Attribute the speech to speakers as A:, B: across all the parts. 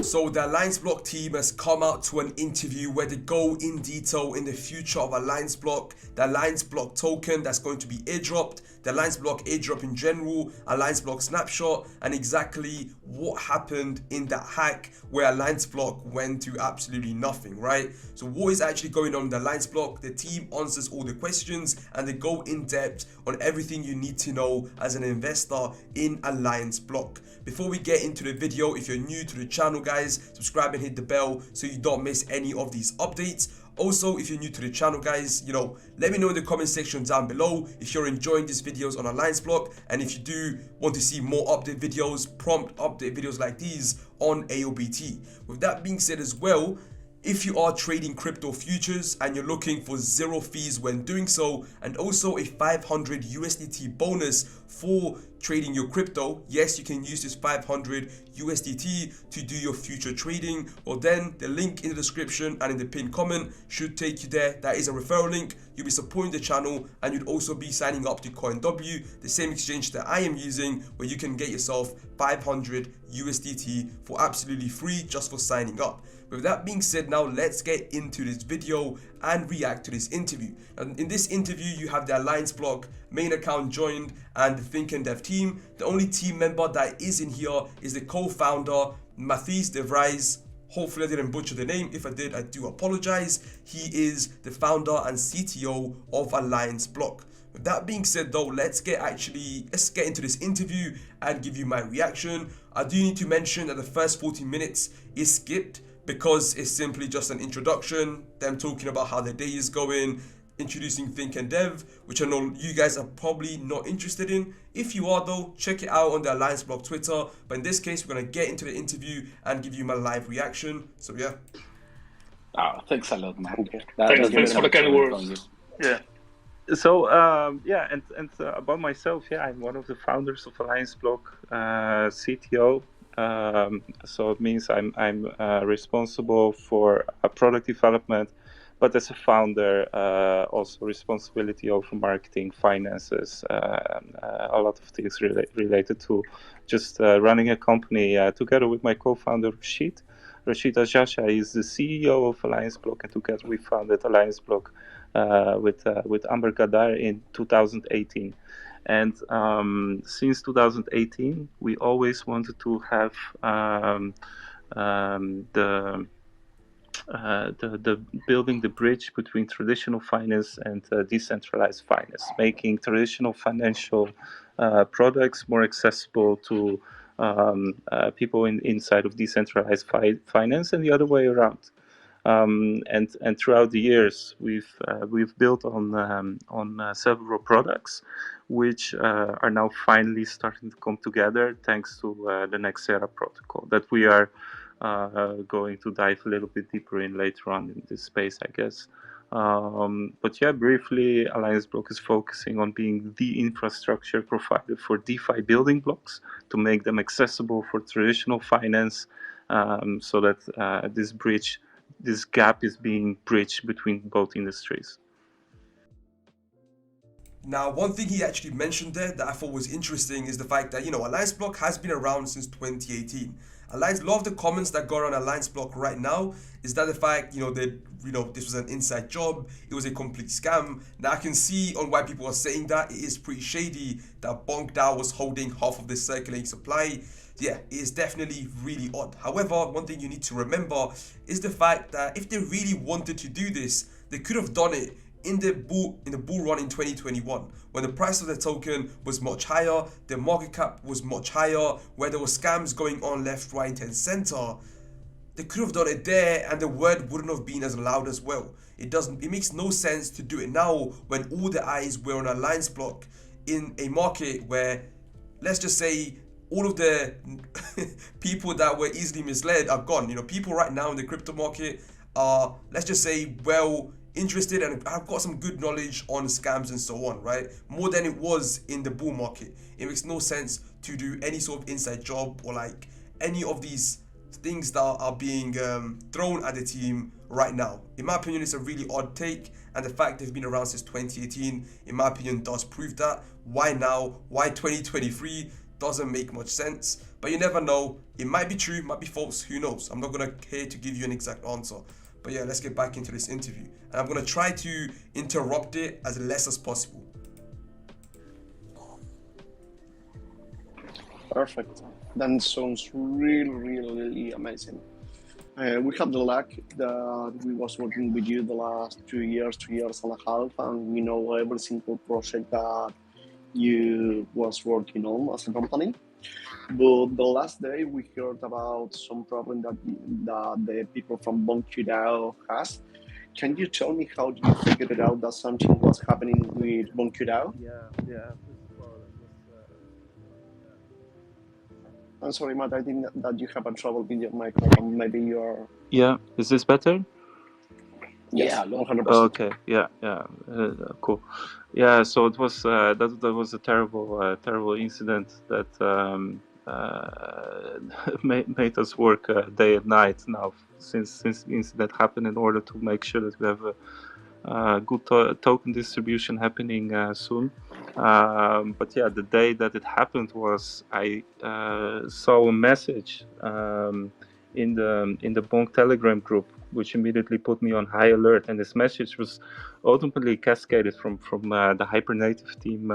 A: So the Alliance Block team has come out to an interview where they go in detail in the future of Alliance Block, the Alliance Block token that's going to be airdropped, the Alliance Block airdrop in general, Alliance Block snapshot, and exactly what happened in that hack where Alliance Block went to absolutely nothing, right? So what is actually going on in the Alliance Block? The team answers all the questions and they go in depth on everything you need to know as an investor in Alliance Block. Before we get into the video, if you're new to the channel, guys, subscribe and hit the bell so you don't miss any of these updates. Also, if you're new to the channel, guys, let me know in the comment section down below if you're enjoying these videos on Alliance Block, and if you do want to see more update videos, prompt update videos like these on ALBT. With that being said as well, if you are trading crypto futures and you're looking for 0 fees when doing so, and also a 500 USDT bonus for trading your crypto, yes, you can use this 500 USDT to do your future trading. Well, then the link in the description and in the pinned comment should take you there. That is a referral link. You'll be supporting the channel and you'd also be signing up to CoinW, the same exchange that I am using, where you can get yourself 500 USDT for absolutely free just for signing up. With that being said, now let's get into this video and react to this interview. And in this interview, you have the Alliance Block main account joined and the Think and Dev team. The only team member that is in here is the co-founder, Mathis de Vries. Hopefully I didn't butcher the name. If I did, I do apologize. He is the founder and CTO of Alliance Block. With that being said though, let's get into this interview and give you my reaction. I do need to mention that the first 40 minutes is skipped because it's simply just an introduction, them talking about how their day is going, introducing Think and Dev, which I know you guys are probably not interested in. If you are though, check it out on the Alliance Block Twitter. But in this case, we're going to get into the interview and give you my live reaction. So yeah.
B: Thanks a lot, man.
C: Okay.
B: Thanks for the kind words.
C: Yeah. So about myself, I'm one of the founders of Alliance Block, CTO. So it means I'm responsible for product development, but as a founder, also responsibility over marketing, finances, a lot of things related to just running a company together with my co-founder Rashid. Rashid Ajasha is the CEO of Alliance Block, and together we founded Alliance Block with Amber Gadar in 2018. And since 2018, we always wanted to have the building the bridge between traditional finance and decentralized finance, making traditional financial products more accessible to people inside of decentralized finance, and the other way around. And throughout the years, we've built on several products, which are now finally starting to come together thanks to the Nexera protocol that we are going to dive a little bit deeper in later on in this space, I guess. But yeah, briefly, Alliance Block is focusing on being the infrastructure provider for DeFi building blocks to make them accessible for traditional finance, so that this gap is being bridged between both industries.
A: Now, one thing he actually mentioned there that I thought was interesting is the fact that, Alliance Block has been around since 2018. A lot of the comments that go around Alliance Block right now is that the fact, this was an inside job, it was a complete scam. Now, I can see on why people are saying that. It is pretty shady that Bonk DAO was holding half of the circulating supply. Yeah, it is definitely really odd. However, one thing you need to remember is the fact that if they really wanted to do this, they could have done it in the bull run in 2021, when the price of the token was much higher, the market cap was much higher, where there were scams going on left, right, and center. They could have done it there and the word wouldn't have been as loud as well. It makes no sense to do it now when all the eyes were on Alliance Block in a market where, let's just say, all of the people that were easily misled are gone. People right now in the crypto market are, let's just say, well interested and I've got some good knowledge on scams and so on, right? More than it was in the bull market. It makes no sense to do any sort of inside job or like any of these things that are being thrown at the team right now. In my opinion, it's a really odd take, and the fact they've been around since 2018, in my opinion, does prove that. Why now? Why 2023? doesn't make much sense. But you never know. It might be true, might be false. Who knows? I'm not gonna here to give you an exact answer. But yeah, let's get back into this interview. And I'm gonna try to interrupt it as less as possible.
D: Perfect. That sounds really amazing. We had the luck that we was working with you the last 2 years and a half, and we know every single project that you was working on as a company. But the last day we heard about some problem that the people from Bonkudao has. Can you tell me how you figured it out that something was happening with Bonkudao?
C: Yeah.
D: I'm sorry, Matt, I think that you have a trouble with your microphone. Maybe you're...
C: Yeah, is this better?
D: Yes,
B: Yeah,
D: 100%.
C: Okay, yeah, cool. Yeah, so it was that was a terrible incident that made us work day and night now since the incident happened, in order to make sure that we have a good token distribution happening soon. But yeah, the day that it happened was I saw a message in the Bonk Telegram group, which immediately put me on high alert. And this message was ultimately cascaded from the Hypernative team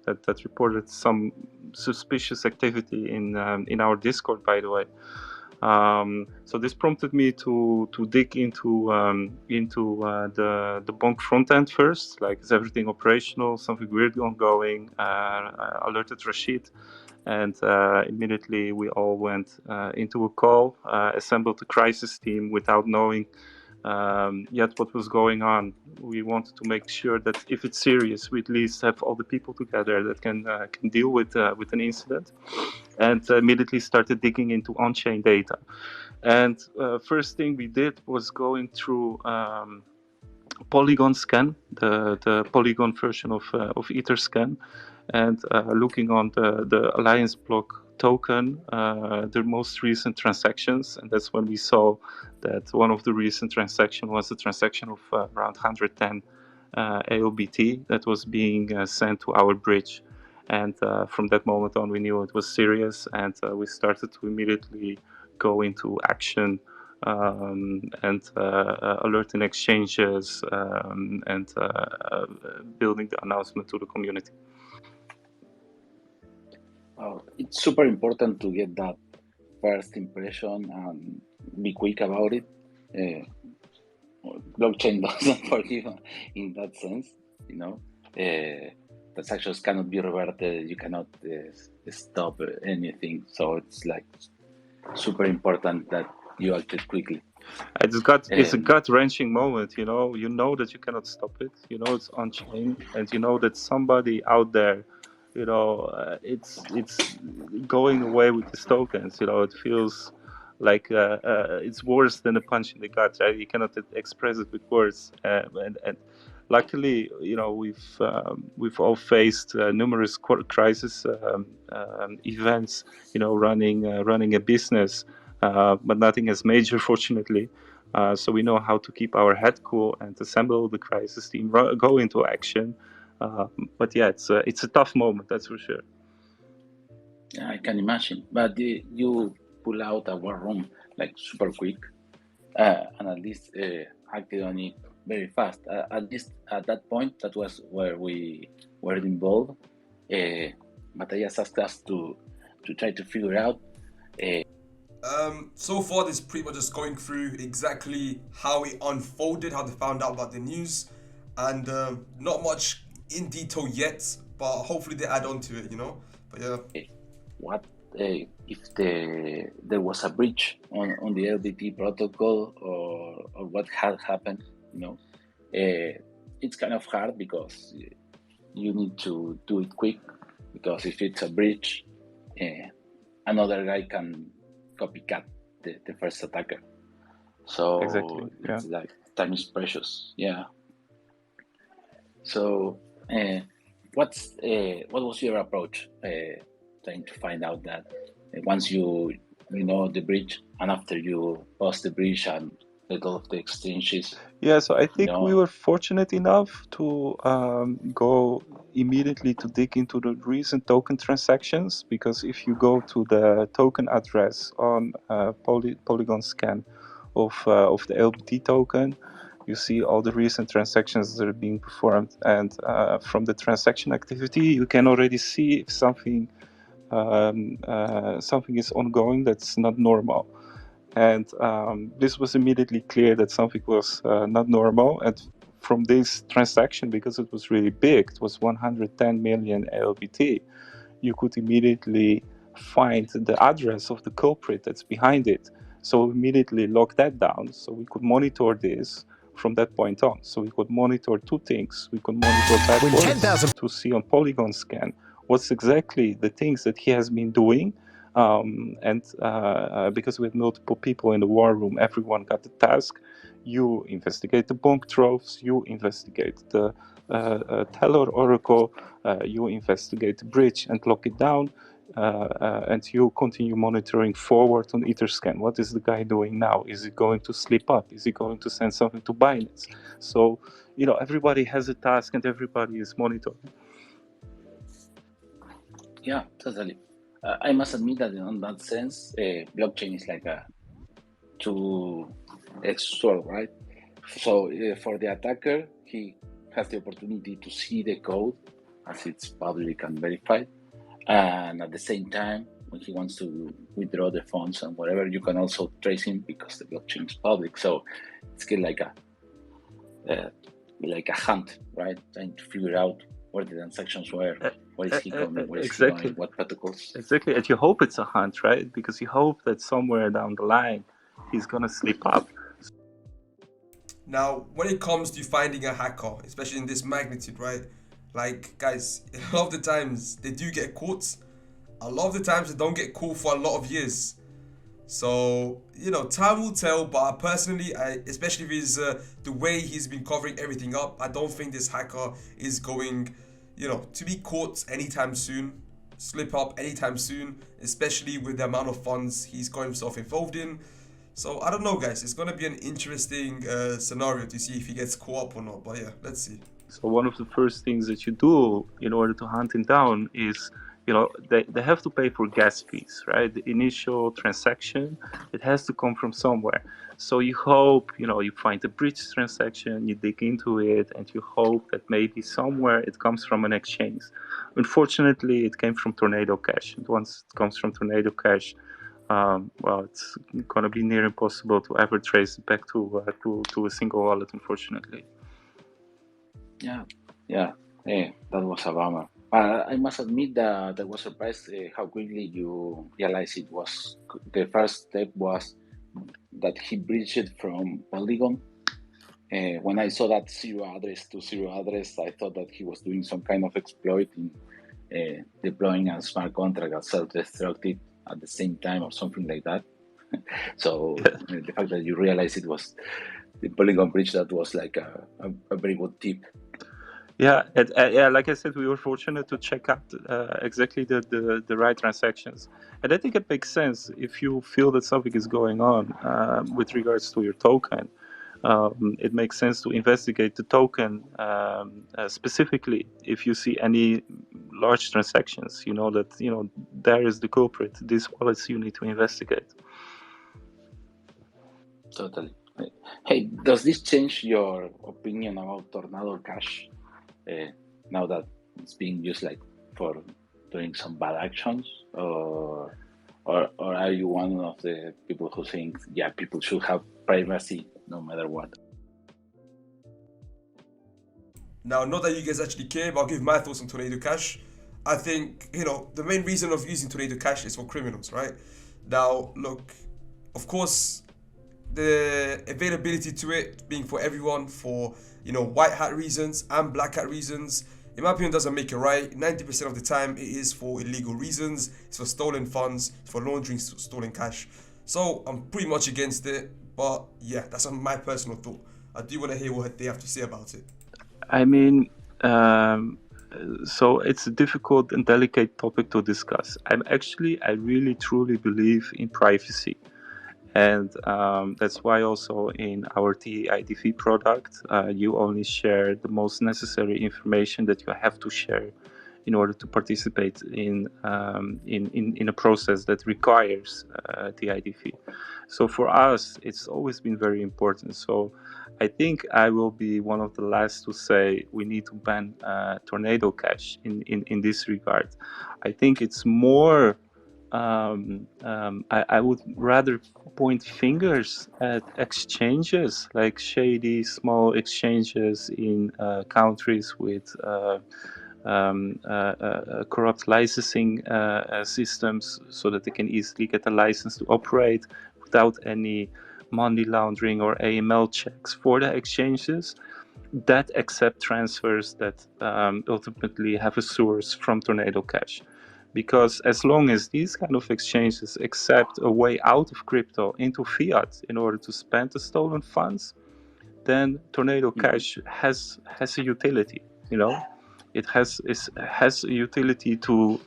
C: that reported some suspicious activity in our Discord, by the way. So this prompted me to dig into the Bonk front end first. Like, is everything operational? Something weird ongoing? I alerted Rashid, and immediately we all went into a call, assembled a crisis team without knowing yet what was going on. We wanted to make sure that if it's serious, we at least have all the people together that can deal with an incident, and immediately started digging into on-chain data. And first thing we did was going through Polygon scan, the Polygon version of Etherscan, and looking on the Alliance Block token, the most recent transactions. And that's when we saw that one of the recent transactions was a transaction of around 110 ALBT that was being sent to our bridge. And from that moment on, we knew it was serious, and we started to immediately go into action and alerting exchanges and building the announcement to the community.
B: It's super important to get that first impression and be quick about it. Blockchain doesn't forgive in that sense, you know. Transactions cannot be reverted. You cannot stop anything. So it's like super important that you acted quickly.
C: It's a gut-wrenching moment, you know. You know that you cannot stop it. You know it's on chain, and you know that somebody out there, you know, it's going away with these tokens. You know, it feels like it's worse than a punch in the gut. Right? You cannot express it with words. And luckily, you know, we've all faced numerous crisis events. You know, running a business. But nothing as major, fortunately. So we know how to keep our head cool and assemble the crisis team, go into action. But yeah, it's a tough moment, that's for sure.
B: I can imagine. But you pull out a war room like super quick, and at least acted on it very fast. At least at that point, that was where we were involved. Matthias asked us to try to figure out.
A: So far, this is pretty much just going through exactly how it unfolded, how they found out about the news, and not much in detail yet, but hopefully they add on to it, you know. But yeah.
B: What if there was a breach on the LBT protocol, or what had happened? You know, it's kind of hard because you need to do it quick, because if it's a breach, another guy can copycat the first attacker. So
C: exactly. Yeah.
B: It's like time is precious. Yeah. So what was your approach trying to find out that once you know the breach, and after you post the breach and let all of the exchanges?
C: Yeah, so I think we were fortunate enough to go immediately to dig into the recent token transactions, because if you go to the token address on Polygon scan of the ALBT token, you see all the recent transactions that are being performed, and from the transaction activity, you can already see if something is ongoing that's not normal. And this was immediately clear that something was not normal. And from this transaction, because it was really big, it was 110 million ALBT, you could immediately find the address of the culprit that's behind it. So immediately lock that down, so we could monitor this from that point on. So we could monitor two things. We could monitor backwards to see on Polygon scan what's exactly the things that he has been doing. Because we had multiple people in the war room, everyone got the task. You investigate the bonk troves, you investigate the teller oracle, you investigate the bridge and lock it down, and you continue monitoring forward on Etherscan. What is the guy doing now? Is he going to slip up? Is he going to send something to Binance? So, everybody has a task and everybody is monitoring.
B: Yeah, totally. I must admit that in that sense, blockchain is like a two-edged sword, right? So for the attacker, he has the opportunity to see the code as it's public and verified. And at the same time, when he wants to withdraw the funds and whatever, you can also trace him because the blockchain is public. So it's kind of like a hunt, right? Trying to figure out where the transactions were, where is he going, where is he going, what protocols.
C: Exactly, and you hope it's a hunt, right? Because you hope that somewhere down the line, he's gonna slip up.
A: Now, when it comes to finding a hacker, especially in this magnitude, right? Like, guys, a lot of the times they do get caught. A lot of the times they don't get caught for a lot of years. So, time will tell, but personally, especially with the way he's been covering everything up, I don't think this hacker is going, to be caught anytime soon, slip up anytime soon, especially with the amount of funds he's got himself involved in. So, I don't know, guys. It's going to be an interesting scenario to see if he gets caught up or not. But yeah, let's see.
C: So one of the first things that you do in order to hunt him down is, they have to pay for gas fees, right? The initial transaction, it has to come from somewhere. So you hope, you find a bridge transaction, you dig into it, and you hope that maybe somewhere it comes from an exchange. Unfortunately, it came from Tornado Cash. And once it comes from Tornado Cash, it's going to be near impossible to ever trace it back to a single wallet, unfortunately.
B: Yeah, that was a bummer. I must admit that I was surprised how quickly you realized it was. The first step was that he breached from Polygon. When I saw that zero address to zero address, I thought that he was doing some kind of exploit in deploying a smart contract that self-destructed at the same time or something like that. So the fact that you realized it was the Polygon breach, that was like a very good tip.
C: Yeah, like I said, we were fortunate to check out exactly the right transactions. And I think it makes sense if you feel that something is going on with regards to your token. It makes sense to investigate the token specifically if you see any large transactions. You know that there is the culprit. These wallets you need to investigate.
B: Totally. Hey, does this change your opinion about Tornado Cash now that it's being used for doing some bad actions, or are you one of the people who think people should have privacy no matter what?
A: Now, not that you guys actually care, but I'll give my thoughts on Tornado Cash. I think, the main reason of using Tornado Cash is for criminals, right? Now, look, of course, the availability to it being for everyone for, white hat reasons and black hat reasons, in my opinion, doesn't make it right. 90% of the time, it is for illegal reasons. It's for stolen funds, it's for laundering stolen cash. So I'm pretty much against it, but yeah, that's my personal thought. I do want to hear what they have to say about it.
C: I mean, so it's a difficult and delicate topic to discuss. I really truly believe in privacy. And that's why also in our TIDV product, you only share the most necessary information that you have to share in order to participate in a process that requires TIDV. So for us, it's always been very important. So I think I will be one of the last to say we need to ban Tornado Cash in this regard. I think it's more, I would rather point fingers at exchanges, like shady small exchanges in countries with corrupt licensing systems, so that they can easily get a license to operate without any money laundering or AML checks for the exchanges that accept transfers that ultimately have a source from Tornado Cash. Because as long as these kind of exchanges accept a way out of crypto into fiat in order to spend the stolen funds, then Tornado Cash has a utility. You know, it has a utility to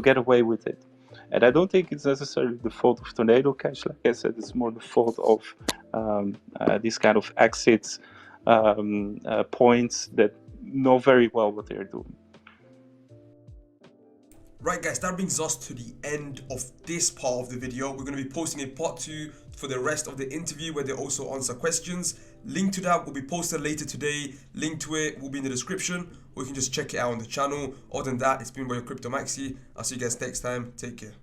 C: get away with it. And I don't think it's necessarily the fault of Tornado Cash. Like I said, it's more the fault of these kind of exits points that know very well what they're doing.
A: Right guys, that brings us to the end of this part of the video. We're going to be posting a part 2 for the rest of the interview where they also answer questions. Link to that will be posted later today. Link to it will be in the description, or you can just check it out on the channel. Other than that, it's been by your Crypto Maxi. I'll see you guys next time. Take care.